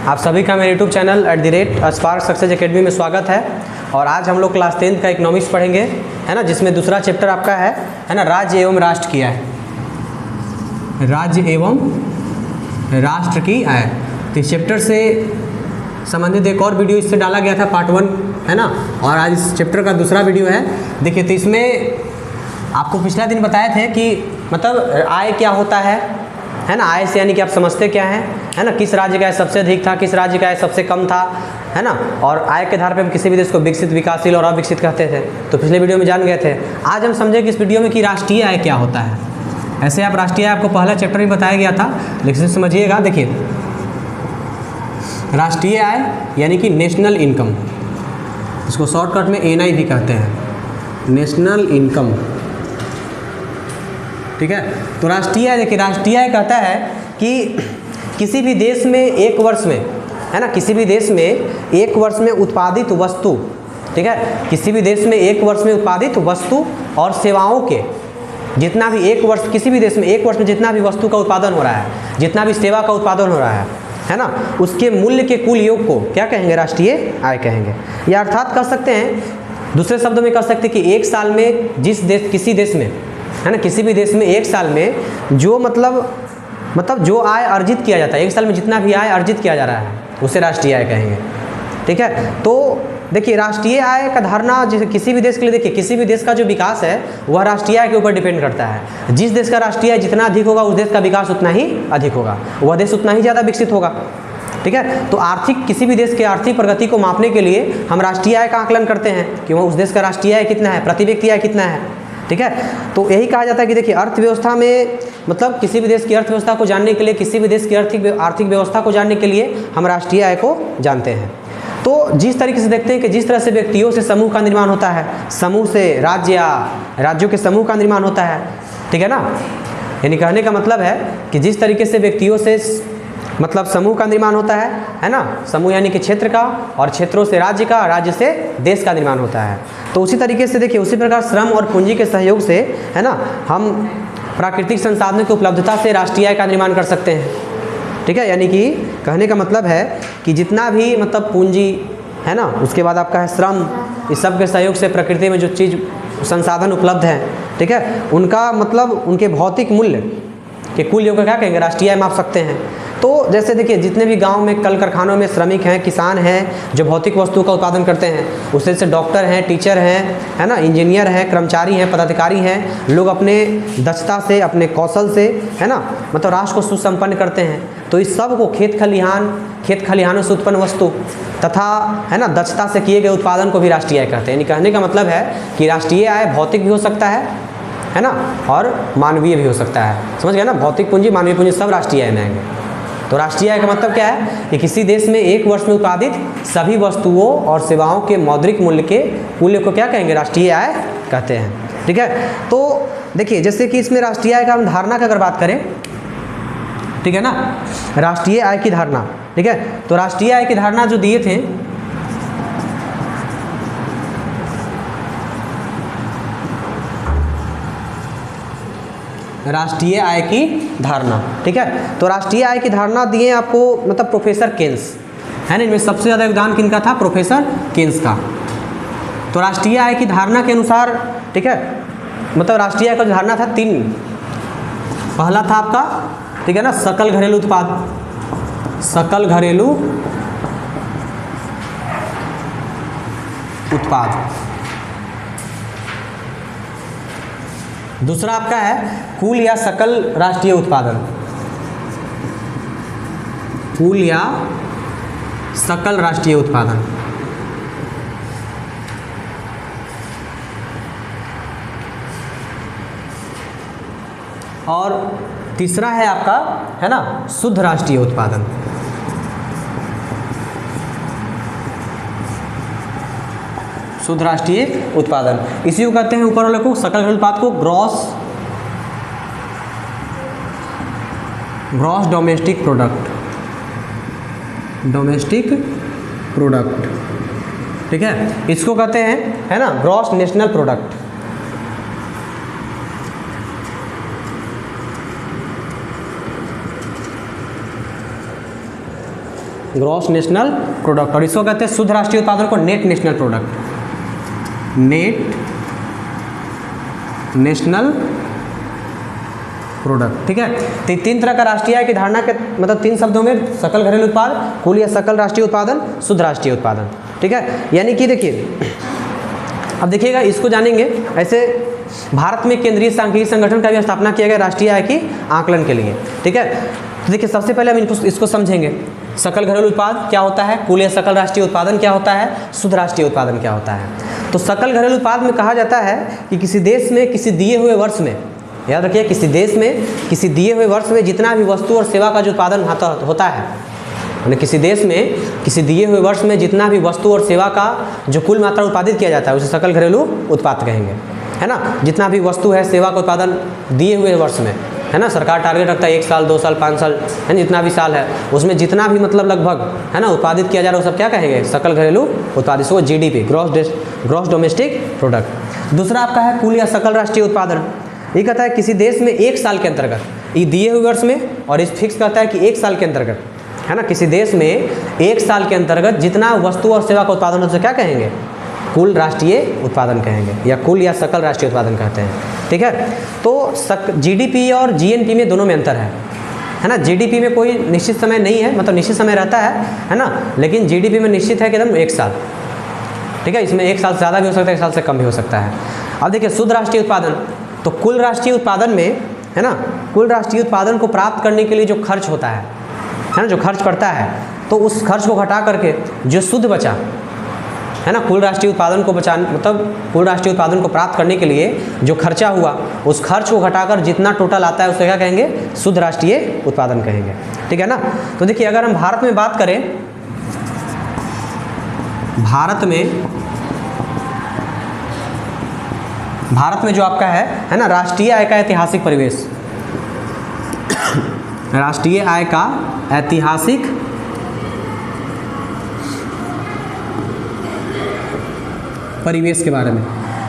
आप सभी का मेरे YouTube channel @spark success academy में स्वागत है। और आज हम लोग क्लास 10th का इकोनॉमिक्स पढ़ेंगे, है ना, जिसमें दूसरा चैप्टर आपका है ना, राज्य एवं राष्ट्र की आय। राज्य एवं राष्ट्र की आय। तो इस चैप्टर से संबंधित एक और वीडियो इससे डाला गया था, पार्ट 1, है ना, और आज इस चैप्टर का दूसरा वीडियो है। देखिए, तो इसमें आपको पिछला दिन बताए थे कि मतलब आय क्या होता है ना, आय से यानी कि आप समझते क्या हैं, है ना, किस राज्य का आय सबसे अधिक था, किस राज्य का आय सबसे कम था, है ना, और आय के आधार पे हम किसी भी देश को विकसित, विकासशील और अविकसित कहते थे। तो पिछले वीडियो में जान गए थे। आज हम समझेंगे इस वीडियो में कि राष्ट्रीय आय क्या होता है। ऐसे आप राष्ट्रीय आय आपको पहला चैप्टर में बताया गया था, लेकिन समझिएगा। देखिए, राष्ट्रीय आय यानी कि नेशनल इनकम, इसको शॉर्टकट में एनआई भी कहते हैं, नेशनल इनकम। ठीक है। तो राष्ट्रीय आय, देखिए, राष्ट्रीय आय कहता है कि किसी भी देश में एक वर्ष में, है ना, किसी भी देश में एक वर्ष में उत्पादित वस्तु, ठीक है, किसी भी देश में एक वर्ष में उत्पादित वस्तु और सेवाओं के जितना भी एक वर्ष, किसी भी देश में एक वर्ष में जितना भी वस्तु का उत्पादन हो रहा है, जितना भी सेवा का उत्पादन हो रहा है ना, उसके मूल्य के कुल योग को क्या कहेंगे? राष्ट्रीय आय कहेंगे। या अर्थात कह सकते हैं, दूसरे शब्दों में कह सकते हैं कि एक साल में जिस देश, किसी देश में, है ना, किसी भी देश में एक साल में जो मतलब जो आय अर्जित किया जाता है, एक साल में जितना भी आय अर्जित किया जा रहा है, उसे राष्ट्रीय आय कहेंगे। ठीक है। तो देखिए, राष्ट्रीय आय का धारणा जैसे किसी भी देश के लिए, देखिए, किसी भी देश का जो विकास है वह राष्ट्रीय आय के ऊपर डिपेंड करता है। जिस देश का राष्ट्रीय आय जितना अधिक होगा, उस देश का विकास उतना ही अधिक होगा, वह देश उतना ही ज़्यादा विकसित होगा। ठीक है। तो आर्थिक, किसी भी देश के आर्थिक प्रगति को मापने के लिए हम राष्ट्रीय आय का आकलन करते हैं कि वह उस देश का राष्ट्रीय आय कितना है, प्रति व्यक्ति आय कितना है। ठीक है। तो यही कहा जाता है कि देखिए, अर्थव्यवस्था में मतलब किसी भी देश की अर्थव्यवस्था को जानने के लिए, किसी भी देश की आर्थिक व्यवस्था को जानने के लिए हम राष्ट्रीय आय को जानते हैं। तो जिस तरीके से देखते हैं कि जिस तरह से व्यक्तियों से समूह का निर्माण होता है, समूह से राज्य या राज्यों के समूह का निर्माण होता है, ठीक है ना, यानी कहने का मतलब है कि जिस तरीके से व्यक्तियों से मतलब समूह का निर्माण होता है ना, समूह यानी कि क्षेत्र का, और क्षेत्रों से राज्य का, राज्य से देश का निर्माण होता है। तो उसी तरीके से देखिए, उसी प्रकार श्रम और पूंजी के सहयोग से, है ना, हम प्राकृतिक संसाधनों की उपलब्धता से राष्ट्रीय आय का निर्माण कर सकते हैं। ठीक है। यानी कि कहने का मतलब है कि जितना भी मतलब पूंजी है ना, उसके बाद आपका है श्रम, इस सब के सहयोग से प्रकृति में जो चीज़ संसाधन उपलब्ध हैं, ठीक है, उनका मतलब उनके भौतिक मूल्य के कुल योग क्या कहेंगे? राष्ट्रीय आय माप सकते हैं। तो जैसे देखिए, जितने भी गांव में कल कारखानों में श्रमिक हैं, किसान हैं जो भौतिक वस्तु का उत्पादन करते हैं, उससे से डॉक्टर हैं, टीचर हैं, है ना, इंजीनियर हैं, कर्मचारी हैं, पदाधिकारी हैं, लोग अपने दक्षता से, अपने कौशल से, है ना, मतलब राष्ट्र को सुसंपन्न करते हैं। तो इस सब को खेत खलिहानों से उत्पन्न वस्तु तथा, है ना, दक्षता से किए गए उत्पादन को भी राष्ट्रीय आय कहते हैं। यानी कहने का मतलब है कि राष्ट्रीय आय भौतिक भी हो सकता है ना, और मानवीय भी हो सकता है। समझ गए ना? भौतिक पूंजी, मानवीय पूंजी सब राष्ट्रीय आय में आएंगे। तो राष्ट्रीय आय का मतलब क्या है कि किसी देश में एक वर्ष में उत्पादित सभी वस्तुओं और सेवाओं के मौद्रिक मूल्य के मूल्य को क्या कहेंगे? राष्ट्रीय आय कहते हैं। ठीक है। तो देखिए, जैसे कि इसमें राष्ट्रीय आय का हम धारणा की अगर बात करें, ठीक है ना, राष्ट्रीय आय की धारणा, ठीक है, तो राष्ट्रीय आय की धारणा जो दिए थे, राष्ट्रीय आय की धारणा, ठीक है, तो राष्ट्रीय आय की धारणा दिए आपको मतलब प्रोफेसर केन्स, है ना, इनमें सबसे ज़्यादा योगदान किनका था? प्रोफेसर केन्स का। तो राष्ट्रीय आय की धारणा के अनुसार, ठीक है, मतलब राष्ट्रीय आय का धारणा था 3। पहला था आपका, ठीक है ना, सकल घरेलू उत्पाद, सकल घरेलू उत्पाद। दूसरा आपका है कुल या सकल राष्ट्रीय उत्पादन, कुल या सकल राष्ट्रीय उत्पादन। और तीसरा है आपका, है ना, शुद्ध राष्ट्रीय उत्पादन। शुद्ध राष्ट्रीय उत्पादन, इसी को कहते हैं, ऊपर वाले को, सकल घरेलू उत्पाद को gross domestic product, domestic product, ठीक है, इसको कहते हैं, है ना, gross national product. Gross national product. और इसको कहते हैं शुद्ध राष्ट्रीय उत्पादन को net national product, net national product. ठीक है, तो तीन तरह का राष्ट्रीय आय की धारणा के मतलब तीन शब्दों में सकल घरेलू उत्पाद, कुल या सकल राष्ट्रीय उत्पादन, शुद्ध राष्ट्रीय उत्पादन। ठीक है, यानी कि देखिए अब देखिएगा इसको जानेंगे। ऐसे भारत में केंद्रीय सांख्यिकी संगठन का भी स्थापना किया गया राष्ट्रीय आय की आकलन के लिए। ठीक है, तो देखिए सबसे पहले हम इसको समझेंगे। सकल घरेलू उत्पाद क्या होता है, कुल या सकल राष्ट्रीय उत्पादन क्या होता है, शुद्ध राष्ट्रीय उत्पादन क्या होता है। तो सकल घरेलू उत्पाद में कहा जाता है कि किसी देश में किसी दिए हुए वर्ष में, याद रखिए किसी देश में किसी दिए हुए वर्ष में जितना भी वस्तु और सेवा का जो उत्पादन होता है, यानी किसी देश में किसी दिए हुए वर्ष में जितना भी वस्तु और सेवा का जो कुल मात्रा उत्पादित किया जाता है उसे सकल घरेलू उत्पाद कहेंगे, है ना। जितना भी वस्तु है सेवा का उत्पादन दिए हुए वर्ष में, है ना, सरकार टारगेट रखता है 1 साल 2 साल 5 साल, है ना, जितना भी साल है उसमें जितना भी मतलब लगभग, है ना, उत्पादित किया जा रहा है वो सब क्या कहेंगे, सकल घरेलू उत्पाद। इसको जीडीपी, ग्रॉस डोमेस्टिक प्रोडक्ट। दूसरा आपका है कुल या सकल राष्ट्रीय उत्पादन। ये कहता है किसी देश में 1 साल के अंतर्गत, ये दिए हुए वर्ष में, और इस फिक्स करता है कि 1 साल के अंतर्गत, है ना, किसी देश में 1 साल के अंतर्गत जितना वस्तु और सेवा का उत्पादन होता है क्या कहेंगे, कुल राष्ट्रीय उत्पादन कहेंगे, या कुल या सकल राष्ट्रीय उत्पादन कहते हैं। ठीक है, तो जीडीपी और जीएनपी में दोनों में अंतर है ना। जीडीपी में कोई निश्चित समय नहीं है, मतलब निश्चित समय रहता है ना, लेकिन जीडीपी में निश्चित है कि एकदम 1 साल। ठीक है, इसमें 1 साल से ज़्यादा भी हो सकता है, 1 साल से कम भी हो सकता है। अब देखिए शुद्ध राष्ट्रीय उत्पादन, तो कुल राष्ट्रीय उत्पादन में, है ना, कुल राष्ट्रीय उत्पादन को प्राप्त करने के लिए जो खर्च होता है ना, जो खर्च पड़ता है, तो उस खर्च को घटा करके जो शुद्ध बचा, है ना, कुल राष्ट्रीय उत्पादन को बचाने मतलब कुल राष्ट्रीय उत्पादन को प्राप्त करने के लिए जो खर्चा हुआ उस खर्च को घटाकर जितना टोटल आता है उसे क्या कहेंगे, शुद्ध राष्ट्रीय उत्पादन कहेंगे। ठीक है ना। तो देखिए अगर हम भारत में बात करें, भारत में जो आपका है ना, राष्ट्रीय आय का ऐतिहासिक परिवेश, राष्ट्रीय आय का ऐतिहासिक परिवेश के बारे में,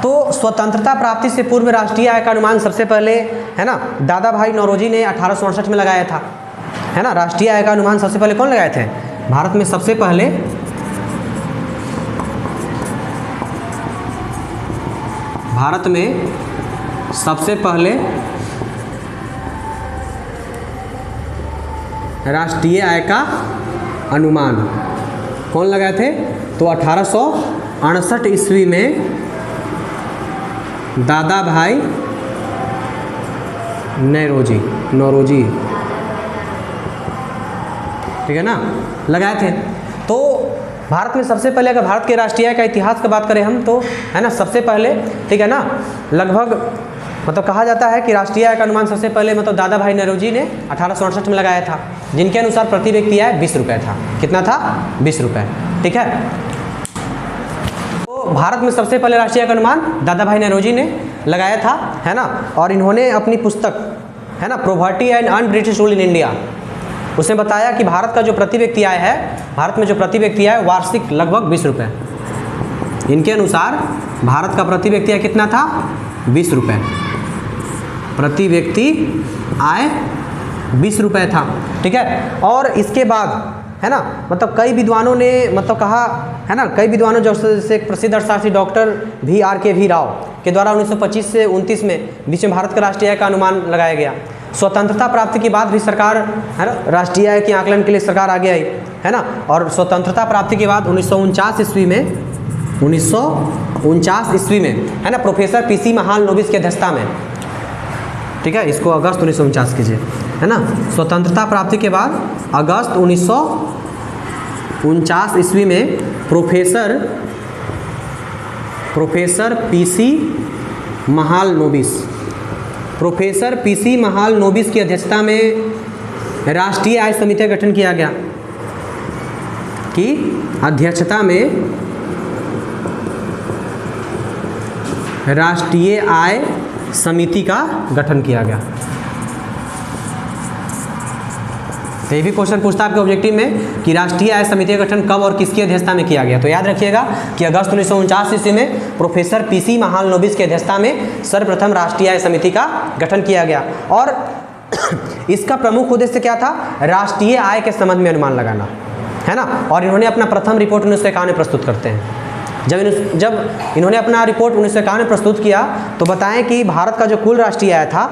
तो स्वतंत्रता प्राप्ति से पूर्व राष्ट्रीय आय का अनुमान सबसे पहले, है ना, दादा भाई नौरोजी ने 1868 में लगाया था, है ना। राष्ट्रीय आय का अनुमान सबसे पहले कौन लगाए थे भारत में, सबसे पहले भारत में सबसे पहले राष्ट्रीय आय का अनुमान कौन लगाए थे, तो 1868 ईस्वी में दादा भाई नौरोजी, ठीक है ना, लगाए थे। तो भारत में सबसे पहले, अगर भारत के राष्ट्रीय आय का इतिहास की बात करें हम, तो है ना सबसे पहले, ठीक है ना, लगभग मतलब कहा जाता है कि राष्ट्रीय आय का अनुमान सबसे पहले मतलब दादा भाई नौरोजी ने 1868 में लगाया था, जिनके अनुसार प्रति व्यक्ति आय 20 रुपये था। कितना था, 20 रुपये। ठीक है, तो भारत में सबसे पहले राष्ट्रीय आय का अनुमान दादा भाई नौरोजी ने लगाया था, है ना। और इन्होंने अपनी पुस्तक, है ना, poverty and un-British rule in India, उसने बताया कि भारत का जो प्रति व्यक्ति आय है, भारत में जो प्रति व्यक्ति आय वार्षिक लगभग 20 रुपये। इनके अनुसार भारत का प्रति व्यक्ति आय कितना था, 20 रुपये। प्रति व्यक्ति आय 20 रुपये था। ठीक है, और इसके बाद, है ना, मतलब कई विद्वानों ने मतलब कहा, है ना, कई विद्वानों जैसे एक प्रसिद्ध अर्थशास्त्री डॉक्टर V.R.K. राव के द्वारा 1925 से 29 में बीच में भारत का राष्ट्रीय आय का अनुमान लगाया गया। स्वतंत्रता प्राप्ति के बाद भी सरकार, है ना, राष्ट्रीय आय के आकलन के लिए सरकार आगे आई, है ना। और स्वतंत्रता प्राप्ति के बाद 1949 ईस्वी में, है ना, प्रोफेसर PC महालनोबिस की अध्यक्षता में, ठीक है, इसको अगस्त 1949 कीजिए, है ना। स्वतंत्रता प्राप्ति के बाद अगस्त 1949 ईस्वी में प्रोफेसर PC महालनोबिस की अध्यक्षता में राष्ट्रीय आय समिति का गठन किया गया, की अध्यक्षता में राष्ट्रीय आय समिति का गठन किया गया। तो ये भी क्वेश्चन पूछता है आपके ऑब्जेक्टिव में कि राष्ट्रीय आय समिति का गठन कब और किसकी अध्यक्षता में किया गया। तो याद रखिएगा कि अगस्त 1949 ईस्वी में प्रोफेसर PC महालनोबिस की अध्यक्षता में सर्वप्रथम राष्ट्रीय आय समिति का गठन किया गया। और इसका प्रमुख उद्देश्य क्या था, राष्ट्रीय आय के संबंध में अनुमान लगाना, है ना। और इन्होंने अपना प्रथम रिपोर्ट 1951 में प्रस्तुत करते हैं। जब इन्होंने अपना रिपोर्ट 1951 में प्रस्तुत किया तो बताएं कि भारत का जो कुल राष्ट्रीय आय था,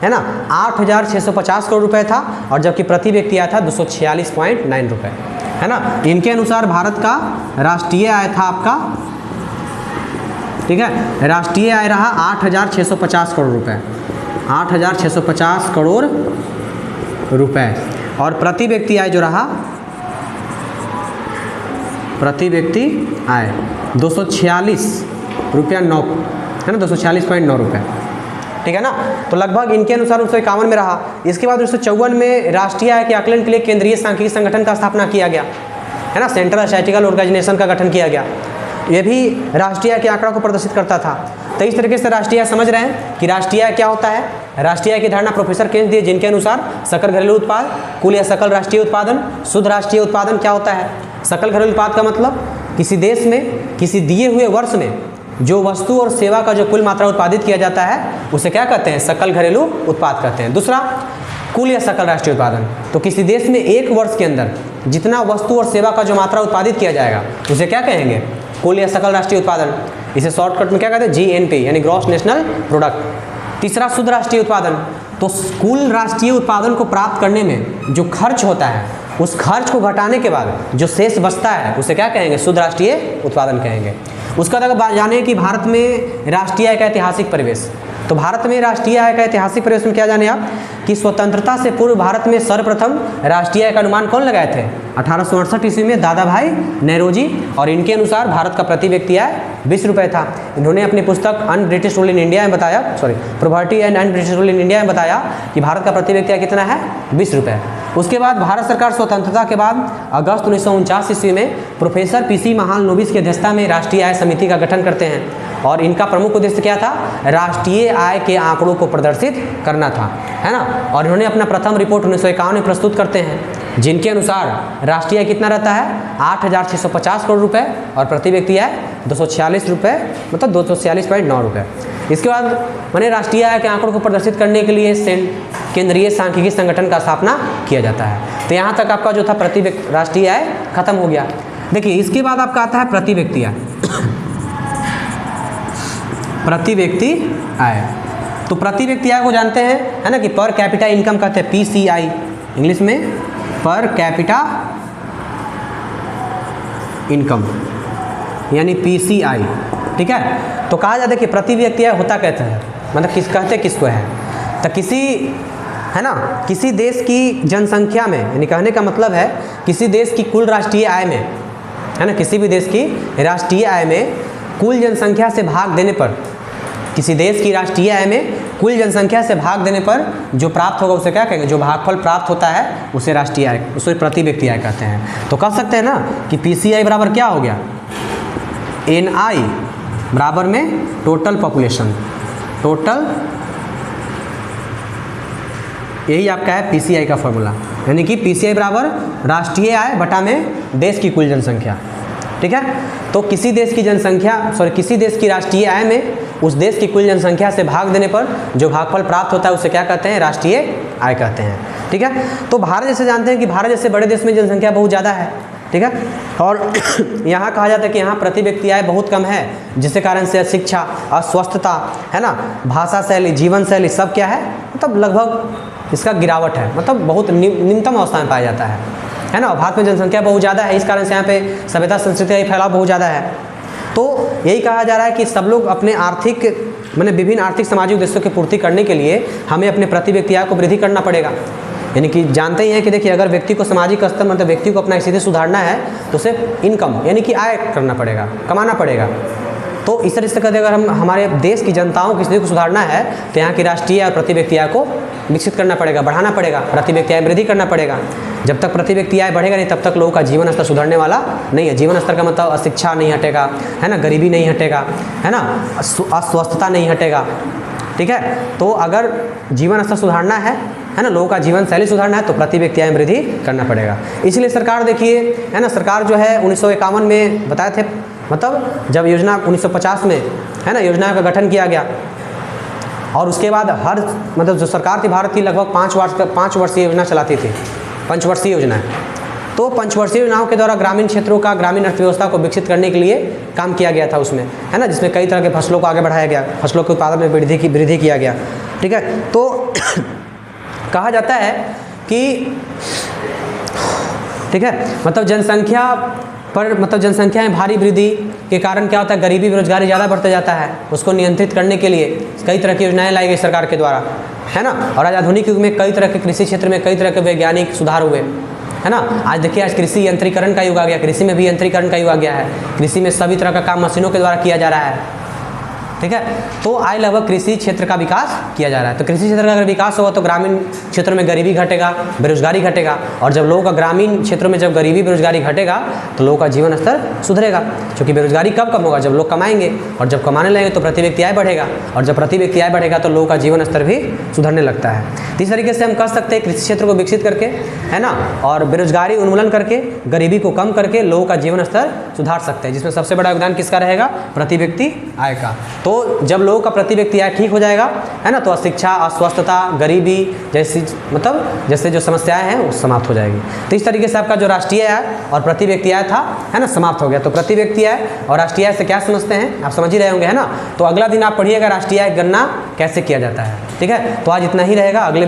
है ना, 8,650 करोड़ रुपए था, और जबकि प्रति व्यक्ति आया था 246.9 रुपये, है ना। इनके अनुसार भारत का राष्ट्रीय आय था आपका, ठीक है, राष्ट्रीय आय रहा 8,650 करोड़ रुपए, 8,650 करोड़ रुपए, और प्रति व्यक्ति आय जो रहा, प्रति व्यक्ति आय 246 रुपया 9, है ना, 246.9 रुपये, ठीक है ना। तो लगभग इनके अनुसार 1951 में रहा। इसके बाद 1954 में राष्ट्रीय आय के आकलन के लिए केंद्रीय सांख्यिकी संगठन का स्थापना किया गया, है ना, सेंट्रल स्टैटिस्टिकल ऑर्गेनाइजेशन का गठन किया गया। ये भी राष्ट्रीय आय के आंकड़ा को प्रदर्शित करता था। तो इस तरीके से राष्ट्रीय आय समझ रहे हैं कि राष्ट्रीय आय क्या होता है। राष्ट्रीय आय की धारणा प्रोफेसर केन्स दिए, जिनके अनुसार सकल घरेलू उत्पाद, कुल या सकल राष्ट्रीय उत्पादन, शुद्ध राष्ट्रीय उत्पादन क्या होता है। सकल घरेलू उत्पाद का मतलब किसी देश में किसी दिए हुए वर्ष में जो वस्तु और सेवा का जो कुल मात्रा उत्पादित किया जाता है उसे क्या कहते हैं, सकल घरेलू उत्पाद कहते हैं। दूसरा, कुल या सकल राष्ट्रीय उत्पादन, तो किसी देश में एक वर्ष के अंदर जितना वस्तु और सेवा का जो मात्रा उत्पादित किया जाएगा उसे क्या कहेंगे, कुल या सकल राष्ट्रीय उत्पादन। इसे शॉर्टकट में क्या कहते हैं, GNP, यानी ग्रॉस नेशनल प्रोडक्ट। तीसरा, शुद्ध राष्ट्रीय उत्पादन, तो कुल राष्ट्रीय उत्पादन को प्राप्त करने में जो खर्च होता है उस खर्च को घटाने के बाद जो शेष बचता है उसे क्या कहेंगे, शुद्ध राष्ट्रीय उत्पादन कहेंगे। उसका अगर जाने कि भारत में राष्ट्रीय आय का ऐतिहासिक परिवेश, तो भारत में राष्ट्रीय आय का ऐतिहासिक परिवेश में क्या जाने आप कि स्वतंत्रता से पूर्व भारत में सर्वप्रथम राष्ट्रीय आय का अनुमान कौन लगाए थे, 1868 ईस्वी में दादा भाई नेहरूजी, और इनके अनुसार भारत का प्रति व्यक्ति आय 20 रुपये था। इन्होंने अपनी पुस्तक un British rule in India में बताया, poverty and un British rule in India में बताया कि भारत का प्रति व्यक्ति आय कितना है, 20 रुपये। उसके बाद भारत सरकार स्वतंत्रता के बाद अगस्त 1949 ईस्वी में प्रोफेसर PC महालनोबिस की अध्यक्षता में राष्ट्रीय आय समिति का गठन करते हैं, और इनका प्रमुख उद्देश्य क्या था, राष्ट्रीय आय के आंकड़ों को प्रदर्शित करना था, है ना। और इन्होंने अपना प्रथम रिपोर्ट 1951 में प्रस्तुत करते हैं, जिनके अनुसार राष्ट्रीय आय कितना रहता है, 8,650 करोड़ रुपए, और प्रति व्यक्ति आय 246 रुपये, मतलब 246.9 रुपये। इसके बाद मैंने राष्ट्रीय आय के आंकड़ों को प्रदर्शित करने के लिए केंद्रीय सांख्यिकी संगठन का स्थापना किया जाता है। तो यहाँ तक आपका जो था प्रति व्यक्ति राष्ट्रीय आय खत्म हो गया। देखिए इसके बाद आपका आता है प्रति व्यक्ति आय। प्रति व्यक्ति आय, तो प्रति व्यक्ति आय को जानते हैं, है ना, कि पर कैपिटा इनकम कहते हैं, PCI इंग्लिश में, पर कैपिटा इनकम यानी PCI, ठीक है। तो कहा जाता है कि प्रति व्यक्ति आय होता कहते हैं, मतलब कहते किसको है, तो किसी, है ना, किसी देश की जनसंख्या में, यानी कहने का मतलब है किसी देश की कुल राष्ट्रीय आय में, है ना, किसी भी देश की राष्ट्रीय आय में कुल जनसंख्या से भाग देने पर, किसी देश की राष्ट्रीय आय में कुल जनसंख्या से भाग देने पर जो प्राप्त होगा उसे क्या कहेंगे, जो भागफल प्राप्त होता है उसे राष्ट्रीय आय, उसे प्रति व्यक्ति आय कहते हैं। तो कह सकते हैं ना कि PCI बराबर क्या हो गया, NI बराबर में टोटल पॉपुलेशन, टोटल, यही आपका है PCI का फॉर्मूला, यानी कि PCI बराबर राष्ट्रीय आय बटा में देश की कुल जनसंख्या, ठीक है। तो किसी देश की जनसंख्या, किसी देश की राष्ट्रीय आय में उस देश की कुल जनसंख्या से भाग देने पर जो भागफल प्राप्त होता है उसे क्या कहते हैं, राष्ट्रीय आय कहते हैं, ठीक है। तो भारत जैसे जानते हैं कि भारत जैसे बड़े देश में जनसंख्या बहुत ज़्यादा है, ठीक है, और यहाँ कहा जाता है कि यहाँ प्रति व्यक्ति आय बहुत कम है, जिसके कारण से शिक्षा, अस्वस्थता, है ना, भाषा शैली, जीवन शैली सब क्या है, मतलब लगभग इसका गिरावट है, मतलब बहुत निम्नतम अवस्था में पाया जाता है ना। भारत में जनसंख्या बहुत ज़्यादा है, इस कारण से यहाँ पे सभ्यता संस्कृति का फैलाव बहुत ज़्यादा है। तो यही कहा जा रहा है कि सब लोग अपने आर्थिक, मैंने विभिन्न आर्थिक सामाजिक उद्देश्यों की पूर्ति करने के लिए हमें अपने प्रति व्यक्ति आय को वृद्धि करना पड़ेगा। यानी कि जानते ही हैं कि देखिए, अगर व्यक्ति को सामाजिक स्तर, मतलब व्यक्ति को अपना स्थिति सुधारना है तो उसे इनकम यानी कि आय करना पड़ेगा, कमाना पड़ेगा। तो इस तरह से कहते अगर हम हमारे देश की जनताओं की स्थिति को सुधारना है तो यहाँ की राष्ट्रीय और प्रति व्यक्ति आय को विकसित करना पड़ेगा, बढ़ाना पड़ेगा, प्रति व्यक्ति आय वृद्धि करना पड़ेगा। जब तक प्रति व्यक्ति आय बढ़ेगा नहीं तब तक लोगों का जीवन स्तर सुधरने वाला नहीं है। जीवन स्तर का मतलब अशिक्षा नहीं हटेगा, है ना, गरीबी नहीं हटेगा, है ना, अस्वस्थता नहीं हटेगा, ठीक है। तो अगर जीवन स्तर सुधारना है ना, लोगों का जीवन शैली सुधारना है तो प्रति व्यक्ति आय वृद्धि करना पड़ेगा। इसलिए सरकार देखिए, है ना, सरकार जो है 1951 में बताए थे, मतलब जब योजना 1950 में, है ना, योजना का गठन किया गया, और उसके बाद हर, मतलब जो सरकार थी भारत की लगभग 5 वर्षीय योजना चलाती थी, पंचवर्षीय योजना है। तो पंचवर्षीय योजनाओं के द्वारा ग्रामीण क्षेत्रों का ग्रामीण अर्थव्यवस्था को विकसित करने के लिए काम किया गया था उसमें, है ना, जिसमें कई तरह के फसलों को आगे बढ़ाया गया, फसलों के उत्पादन में वृद्धि किया गया। ठीक है, तो कहा जाता है कि ठीक है, मतलब जनसंख्या पर मतलब जनसंख्या में भारी वृद्धि के कारण क्या होता है, गरीबी बेरोजगारी ज़्यादा बढ़ता जाता है। उसको नियंत्रित करने के लिए कई तरह की योजनाएं लाई गई सरकार के द्वारा, है ना। और आज आधुनिक युग में कई तरह के कृषि क्षेत्र में कई तरह के वैज्ञानिक सुधार हुए, है ना। आज देखिए, आज कृषि यंत्रीकरण का युग आ गया, कृषि में भी यंत्रीकरण का युग आ गया है। कृषि में सभी तरह का काम मशीनों के द्वारा किया जा रहा है। ठीक है, तो आज लगभग कृषि क्षेत्र का विकास किया जा रहा है। तो कृषि क्षेत्र का अगर विकास होगा तो ग्रामीण क्षेत्रों में गरीबी घटेगा, बेरोजगारी घटेगा, और जब लोगों का ग्रामीण क्षेत्रों में जब गरीबी बेरोजगारी घटेगा तो लोगों का जीवन स्तर सुधरेगा। क्योंकि बेरोजगारी कब कम होगा, जब लोग कमाएंगे, और जब कमाने लगेंगे तो प्रति व्यक्ति आय बढ़ेगा, और जब प्रति व्यक्ति आय बढ़ेगा तो लोगों का जीवन स्तर भी सुधरने लगता है। तो इस तरीके से हम कह सकते हैं कृषि क्षेत्र को विकसित करके, है ना, और बेरोजगारी उन्मूलन करके, गरीबी को कम करके लोगों का जीवन स्तर सुधार सकते हैं, जिसमें सबसे बड़ा योगदान किसका रहेगा, प्रति व्यक्ति आय का। तो जब लोगों का प्रति व्यक्ति आय ठीक हो जाएगा, है ना, तो अशिक्षा, अस्वस्थता, गरीबी जैसी मतलब जैसे जो समस्याएं हैं वो समाप्त हो जाएगी। तो इस तरीके से आपका जो राष्ट्रीय आय और प्रति व्यक्ति आय था, है ना, समाप्त हो गया। तो प्रति व्यक्ति आय और राष्ट्रीय आय से क्या समझते हैं आप समझ ही रहे होंगे, है ना। तो अगला दिन आप पढ़िएगा राष्ट्रीय आय गणना कैसे किया जाता है। ठीक है, तो आज इतना ही रहेगा। अगले